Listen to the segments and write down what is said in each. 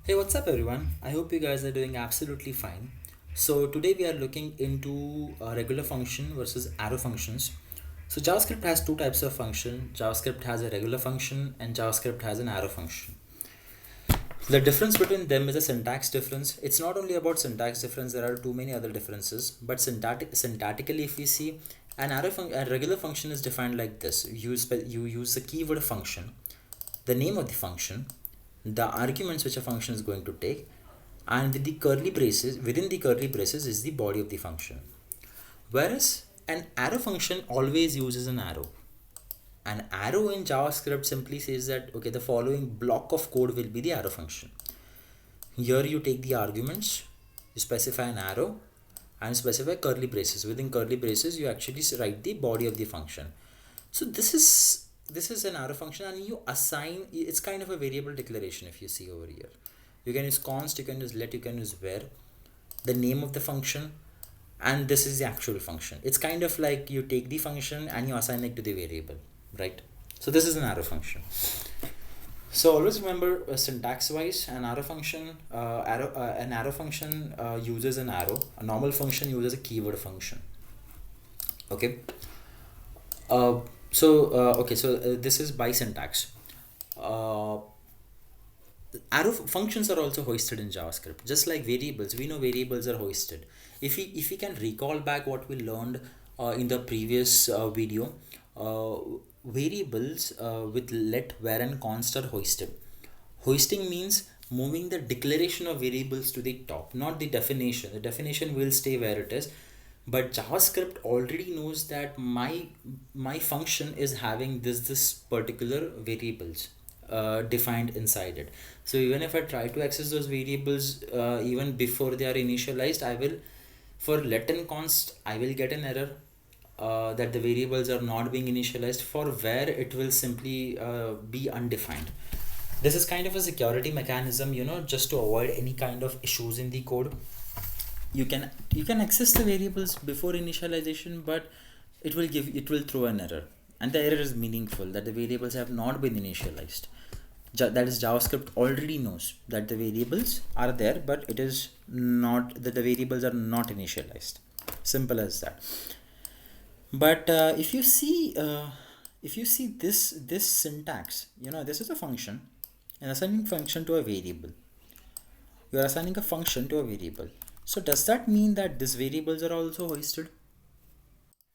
Hey, what's up everyone? I hope you guys are doing absolutely fine. So today we are looking into regular function versus arrow functions. So JavaScript has two types of function. JavaScript has a regular function and JavaScript has an arrow function. The difference between them is a syntax difference. It's not only about syntax difference, there are too many other differences. But syntactically, if we see, a regular function is defined like this. You use the keyword function, the name of the function, the arguments which a function is going to take, and with the curly braces, within the curly braces is the body of the function. Whereas an arrow function always uses an arrow. An arrow in JavaScript simply says that okay, the following block of code will be the arrow function. Here you take the arguments, you specify an arrow and specify curly braces. Within curly braces you actually write the body of the function. So this is an arrow function, and you assign, it's kind of a variable declaration. If you see over here, you can use const, you can use let, you can use where, the name of the function, and this is the actual function. It's kind of like you take the function and you assign it to the variable, right? So this is an arrow function. So always remember, syntax wise, an arrow function uses an arrow. A normal function uses a keyword function. Okay. So this is by syntax. Uh, Arrow functions are also hoisted in JavaScript. Just like variables, we know variables are hoisted. If we can recall back what we learned in the previous video, uh, variables with let, where, and const are hoisted. Hoisting means moving the declaration of variables to the top, not the definition. The definition will stay where it is, but JavaScript already knows that my function is having this particular variables defined inside it. So even if I try to access those variables even before they are initialized, I will, for let and const, I will get an error that the variables are not being initialized. For where, it will simply be undefined. This is kind of a security mechanism, just to avoid any kind of issues in the code. You can access the variables before initialization, but it will throw an error, and the error is meaningful that the variables have not been initialized. That is, JavaScript already knows that the variables are there, but it is not that the variables are not initialized. Simple as that. But if you see this syntax, this is a function, an assigning function to a variable. You are assigning a function to a variable. So does that mean that these variables are also hoisted?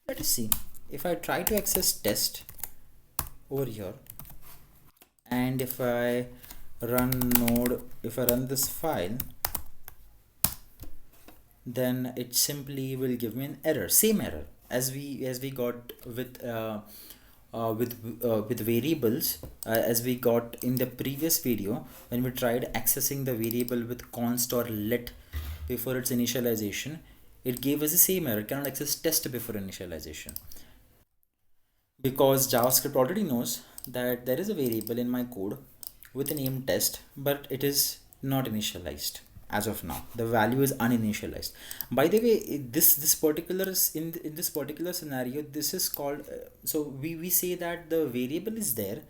Let us see. If I try to access test over here, and if I run this file, then it simply will give me an error, same error as we got with variables, as we got in the previous video when we tried accessing the variable with const or let before its initialization. It gave us the same error, cannot access test before initialization, because JavaScript already knows that there is a variable in my code with a name test, but it is not initialized as of now. The value is uninitialized. By the way, this particular in this particular scenario, this is called so we say that the variable is there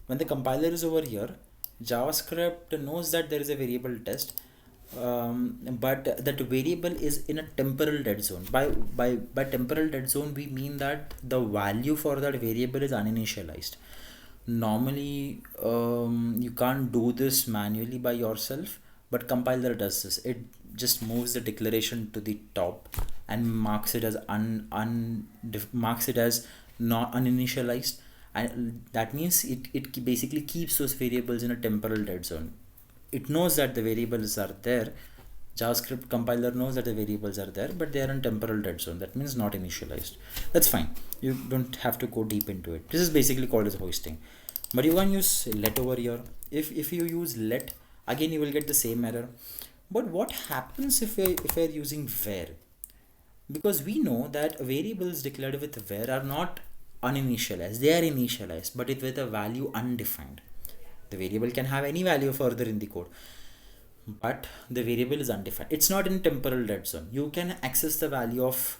when the compiler is over here. JavaScript knows that there is a variable test, but that variable is in a temporal dead zone. By temporal dead zone, we mean that the value for that variable is uninitialized. Normally, you can't do this manually by yourself, but compiler does this. It just moves the declaration to the top and marks it as marks it as not uninitialized, and that means it basically keeps those variables in a temporal dead zone. It knows that the variables are there. JavaScript compiler knows that the variables are there, but they are in temporal dead zone. That means not initialized. That's fine. You don't have to go deep into it. This is basically called as hoisting. But you can use let over here. If you use let, again you will get the same error. But what happens if we're using where? Because we know that variables declared with where are not uninitialized. They are initialized, but with a value undefined. The variable can have any value further in the code, but the variable is undefined. It's not in temporal dead zone. You can access the value of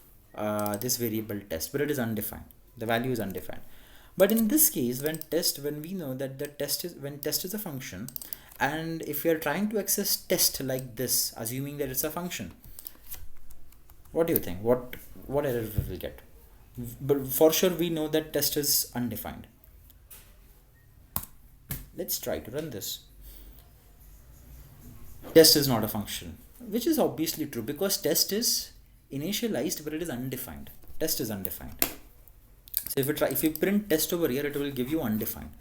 this variable test, but it is undefined. The value is undefined. But in this case, when we know that the test is, when test is a function And if we are trying to access test like this, assuming that it's a function, what do you think? What error we will get? But for sure we know that test is undefined. Let's try to run this. Test is not a function, which is obviously true because test is initialized but it is undefined. Test is undefined. So if you print test over here, it will give you undefined,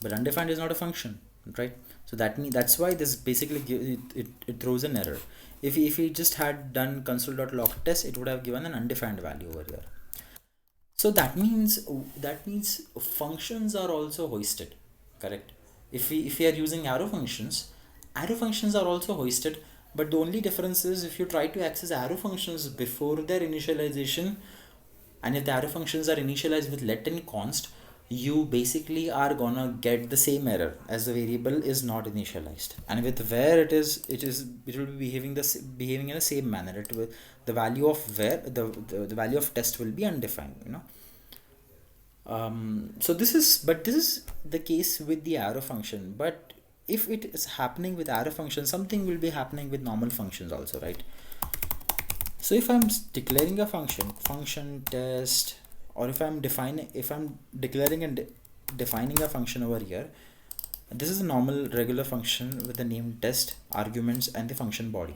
but undefined is not a function, right? So that's why this basically it throws an error. If we just had done console.log test, it would have given an undefined value over here. So that means functions are also hoisted, correct? If we are using arrow functions are also hoisted, but the only difference is if you try to access arrow functions before their initialization, and if the arrow functions are initialized with let and const, you basically are gonna get the same error as the variable is not initialized. And with where it will be behaving in the same manner. It will, the value of where the value of test will be undefined, you know. So this is the case with the arrow function, but if it is happening with arrow function, something will be happening with normal functions also, right? So if I'm declaring a function test, or if I'm declaring and defining a function over here, this is a normal regular function with the name test, arguments, and the function body.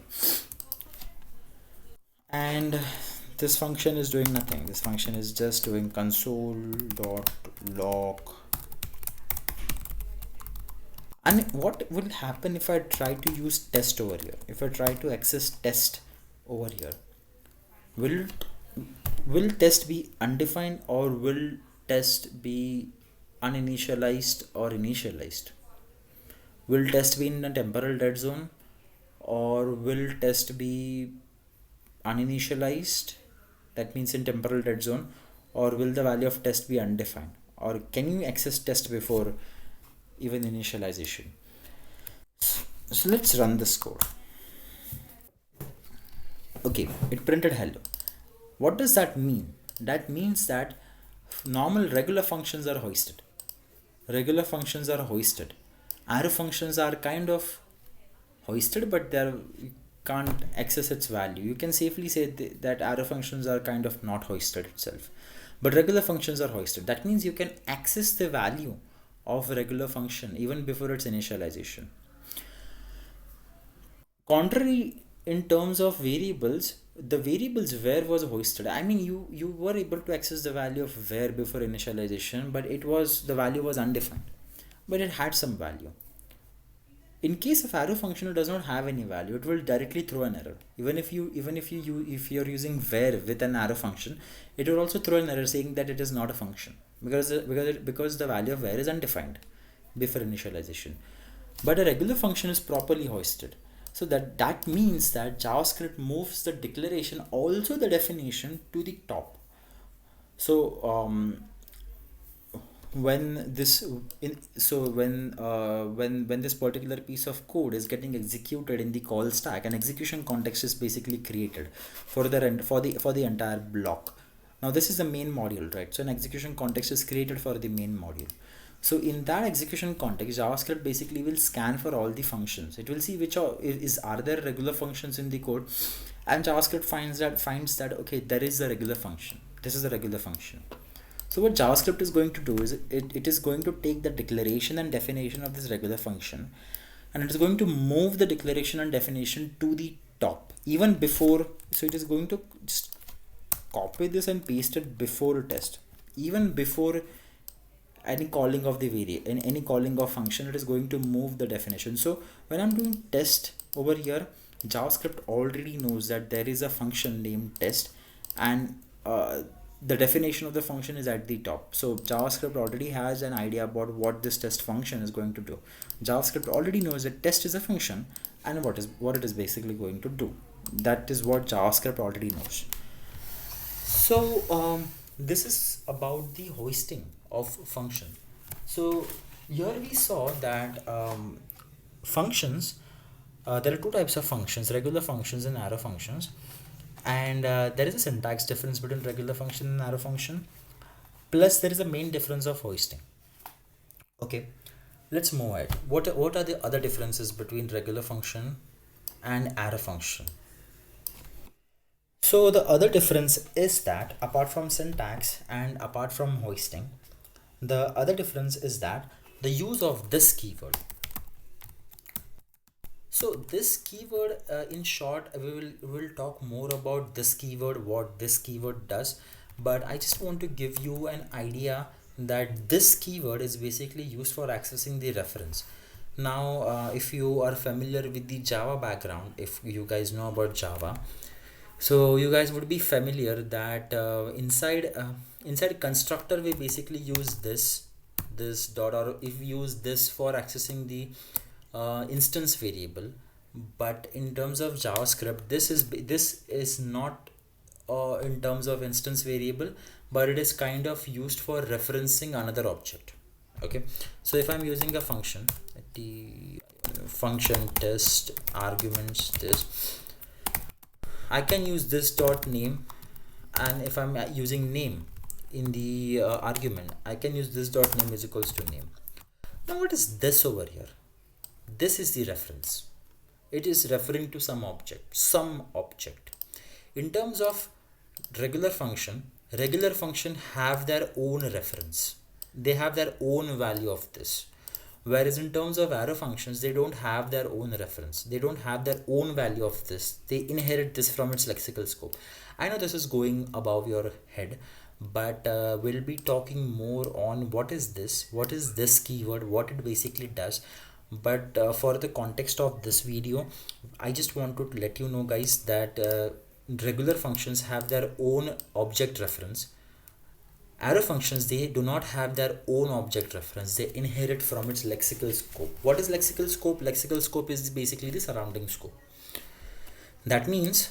And this function is doing nothing. This function is just doing console.log. And what will happen if I try to use test over here? If I try to access test over here, will test be undefined, or will test be uninitialized or initialized? Will test be in a temporal dead zone, or will test be uninitialized, that means in temporal dead zone, or will the value of test be undefined, or can you access test before even initialization? So let's run this code. Okay, it printed hello. What does that mean? That means that normal regular functions are hoisted. Arrow functions are kind of hoisted, but you can't access its value. You can safely say that arrow functions are kind of not hoisted itself, but regular functions are hoisted. That means you can access the value of a regular function even before its initialization. Contrary, in terms of variables, the variables where was hoisted. I mean, you were able to access the value of where before initialization, but the value was undefined, but it had some value. In case of arrow function, it does not have any value. It will directly throw an error. If you're using where with an arrow function, it will also throw an error saying that it is not a function because the value of where is undefined before initialization. But a regular function is properly hoisted. So that means that JavaScript moves the declaration, also the definition, to the top. So when this particular piece of code is getting executed in the call stack, an execution context is basically created for the entire block. Now this is the main module, right? So an execution context is created for the main module. So in that execution context, JavaScript basically will scan for all the functions. It will see which are there regular functions in the code, and JavaScript finds that okay, there is a regular function. This is a regular function. So what JavaScript is going to do is it is going to take the declaration and definition of this regular function, and it is going to move the declaration and definition to the top even before. So it is going to just copy this and paste it before test, even before any calling of the variable, in any calling of function, it is going to move the definition. So when I'm doing test over here, JavaScript already knows that there is a function named test, and the definition of the function is at the top. So JavaScript already has an idea about what this test function is going to do. JavaScript already knows that test is a function and what it is basically going to do. That is what JavaScript already knows. So this is about the hoisting of function. So here we saw that functions, there are two types of functions: regular functions and arrow functions. And there is a syntax difference between regular function and arrow function, plus there is a main difference of hoisting. Okay, Let's move ahead. What are the other differences between regular function and arrow function? So the other difference is that apart from syntax and apart from hoisting, the other difference is that the use of this keyword. So this keyword, in short, we will talk more about this keyword, what this keyword does. But I just want to give you an idea that this keyword is basically used for accessing the reference. Now, if you are familiar with the Java background, if you guys know about Java, so you guys would be familiar that inside constructor we basically use this dot, or if we use this for accessing the instance variable. But in terms of JavaScript, this is not in terms of instance variable, but it is kind of used for referencing another object. Okay, so if I'm using a function, the function test arguments this, I can use this dot name, and if I'm using name in the argument, I can use this dot name is equals to name. Now what is this over here? This is the reference. It is referring to some object. In terms of regular function have their own reference. They have their own value of this. Whereas in terms of arrow functions, they don't have their own reference. They don't have their own value of this. They inherit this from its lexical scope. I know this is going above your head, but we'll be talking more on what is this keyword, what it basically does. But for the context of this video, I just want to let you know, guys, that regular functions have their own object reference. Arrow functions, they do not have their own object reference. They inherit from its lexical scope. What is lexical scope? Lexical scope is basically the surrounding scope. That means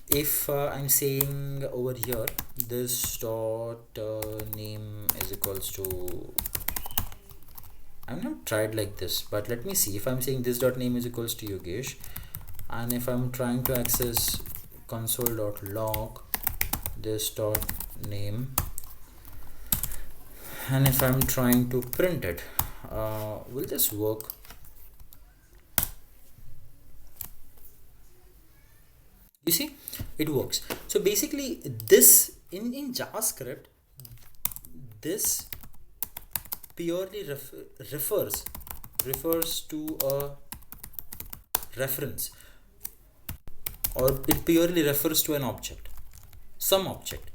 if I'm saying over here this dot name is equals to, I've not tried like this, but let me see. If I'm saying this dot name is equals to Yogesh, and if I'm trying to access console.log this dot name, and if I'm trying to print it, will this work? You see, it works. So basically this in JavaScript, this purely refers to a reference, or it purely refers to an object, some object.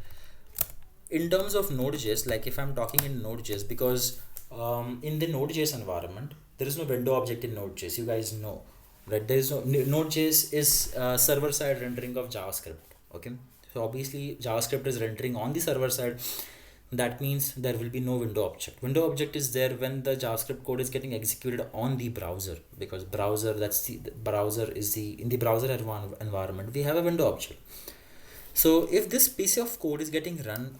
In terms of Node.js, like if I'm talking in Node.js, because in the Node.js environment, there is no window object in Node.js. You guys know, right? There is no Node.js is server-side rendering of JavaScript. Okay, so obviously JavaScript is rendering on the server side. That means there will be no window object. Window object is there when the JavaScript code is getting executed on the browser, because browser, that's the browser is the, in the browser environment we have a window object. So if this piece of code is getting run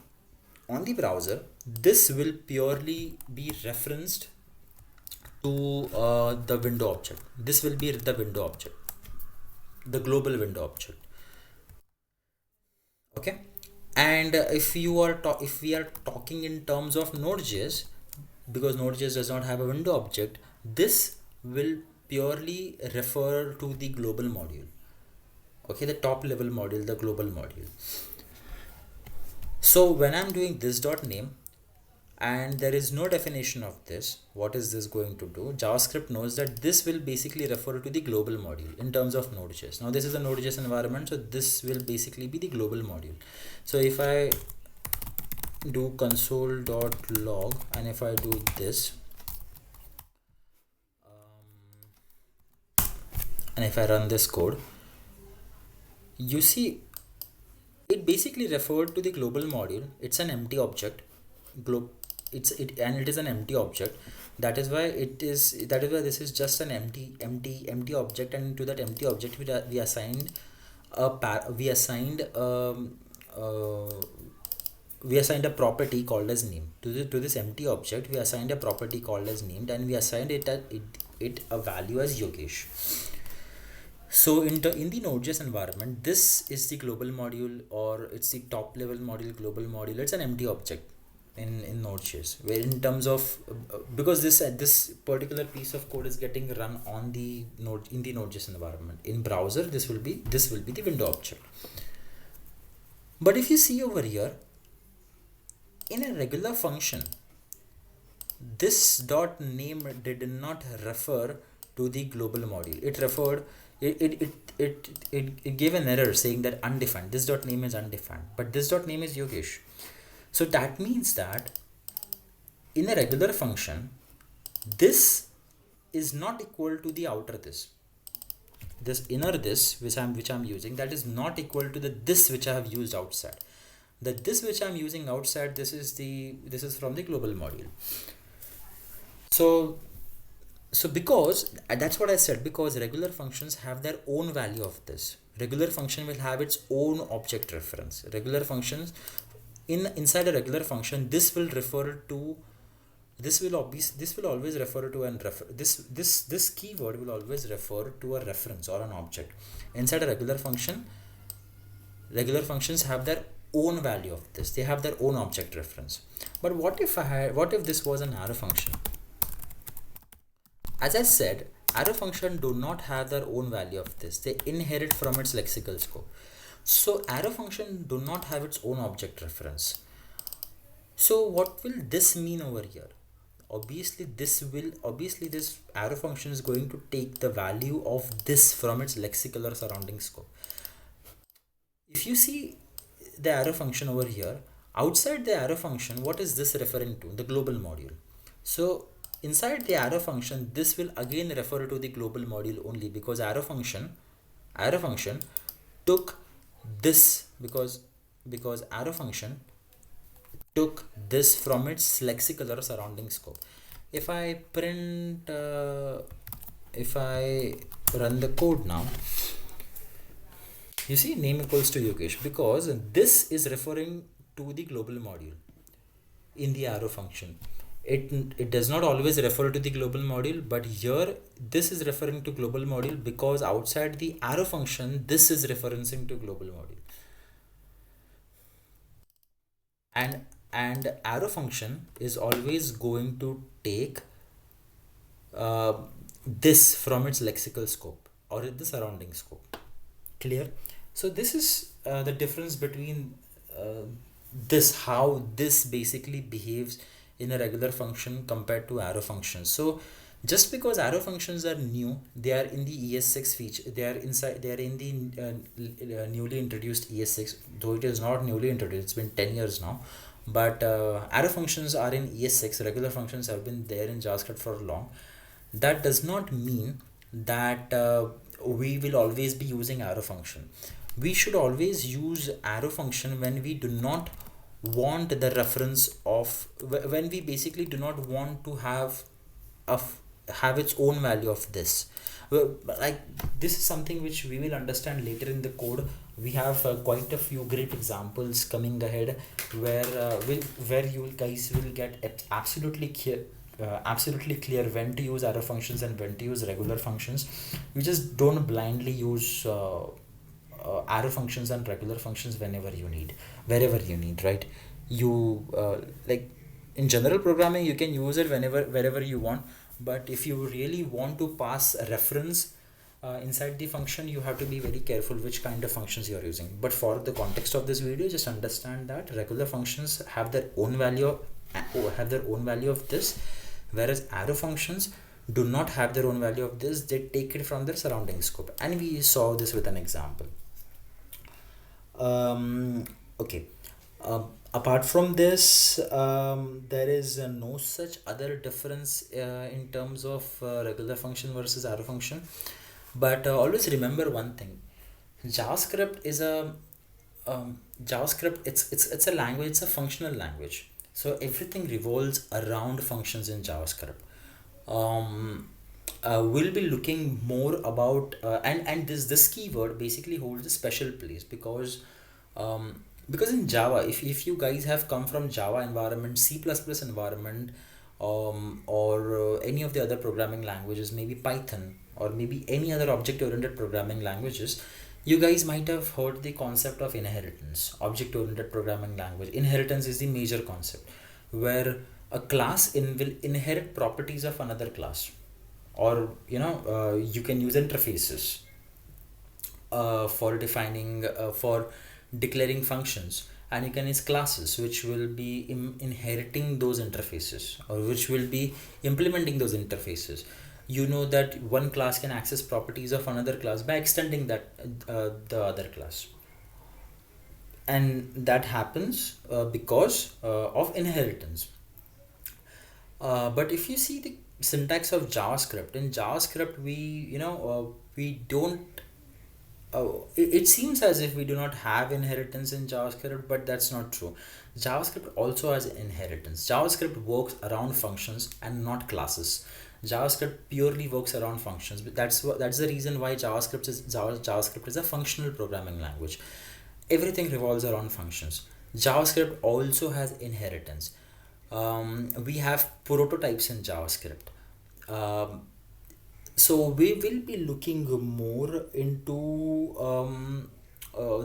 on the browser, this will purely be referenced to the window object. This will be the window object, the global window object. Okay, and if we are talking in terms of Node.js, because Node.js does not have a window object, this will purely refer to the global module. Okay, the top level module, the global module. So when I'm doing this dot name and there is no definition of this, what is this going to do? JavaScript knows that this will basically refer to the global module in terms of Node.js. Now this is a Node.js environment, so this will basically be the global module. So if I do console.log and if I do this, and if I run this code, you see it basically referred to the global module. It's an empty object. It is an empty object. That is why this is just an empty object, and to that empty object we assigned a property called as name. To this empty object we assigned a property called as named, and we assigned it a value as Yogesh. So in the Node.js environment, this is the global module, or it's the top level module, global module. It's an empty object. in Node.js, where in terms of because this particular piece of code is getting run on the node in the Node.js environment. In browser, this will be the window object. But if you see over here, in a regular function, this dot name did not refer to the global module. It referred it gave an error saying that undefined. This dot name is undefined, but this dot name is Yogesh. So that means that in a regular function, this is not equal to the outer this inner which I'm using, that is not equal to the this which I have used outside. The this which I'm using outside, this is from the global module. So because that's what I said, because regular functions have their own value of this. Regular function will have its own object reference. Regular functions inside a regular function, this will always refer to this keyword will always refer to a reference or an object. Inside a regular function, regular functions have their own value of this. They have their own object reference. But what if this was an arrow function? As I said, arrow function do not have their own value of this. They inherit from its lexical scope. So arrow function do not have its own object reference. So what will this mean over here? Obviously this arrow function is going to take the value of this from its lexical or surrounding scope. If you see the arrow function over here, outside the arrow function, what is this referring to? The global module. So inside the arrow function, this will again refer to the global module only, because arrow function took this because arrow function took this from its lexical or surrounding scope. If I run the code now, you see name equals to Yogesh, because this is referring to the global module in the arrow function. It does not always refer to the global module, but here this is referring to global module because outside the arrow function, this is referencing to global module. And arrow function is always going to take this from its lexical scope or the surrounding scope. Clear? So this is the difference between how this basically behaves in a regular function compared to arrow functions. So just because arrow functions are new, they are in the ES6 feature, they are in the newly introduced ES6, though it is not newly introduced, it's been 10 years now. But arrow functions are in ES6, regular functions have been there in JavaScript for long. That does not mean that we will always be using arrow function. We should always use arrow function when we do not want the reference of, when we basically do not want to have its own value of this. Like this is something which we will understand later in the code. We have quite a few great examples coming ahead where you guys will get absolutely clear when to use arrow functions and when to use regular functions. You just don't blindly use arrow functions and regular functions wherever you need, right? You like in general programming, you can use it wherever you want, but if you really want to pass a reference inside the function, you have to be very careful which kind of functions you are using. But for the context of this video, just understand that regular functions have their own value of this, whereas arrow functions do not have their own value of this. They take it from their surrounding scope, and we saw this with an example. Okay. Apart from this, there is no such other difference in terms of regular function versus arrow function. But always remember one thing: JavaScript is it's a language. It's a functional language. So everything revolves around functions in JavaScript. We'll be looking more about and this keyword basically holds a special place because in Java, if you guys have come from Java environment, C++ environment, or any of the other programming languages, maybe Python or maybe any other object-oriented programming languages, you guys might have heard the concept of inheritance. Object-oriented programming language, inheritance is the major concept. where a class will inherit properties of another class, or you can use interfaces for defining for declaring functions, and you can use classes which will be inheriting those interfaces, or which will be implementing those interfaces. You know that one class can access properties of another class by extending that the other class, and that happens because of inheritance. But if you see the syntax of JavaScript, in JavaScript we don't it seems as if we do not have inheritance in JavaScript, but that's not true. JavaScript also has inheritance. JavaScript works around functions and not classes. JavaScript purely works around functions, but that's the reason why JavaScript is a functional programming language. Everything revolves around functions. JavaScript also has inheritance. We have prototypes in JavaScript. Um, so we will be looking more into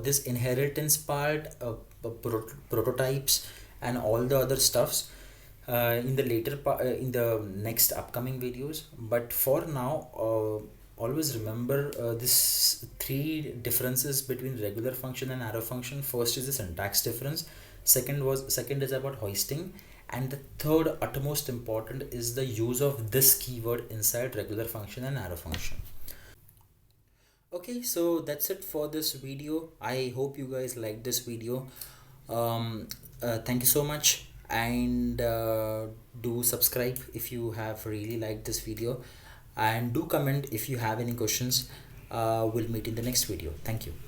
this inheritance part, prototypes, and all the other stuffs in the in the next upcoming videos. But for now, always remember this three differences between regular function and arrow function. First is the syntax difference. Second is about hoisting, and the third utmost important is the use of this keyword inside regular function and arrow function. Okay, so that's it for this video. I hope you guys liked this video. Thank you so much, and do subscribe if you have really liked this video, and do comment if you have any questions. We'll meet in the next video. Thank you.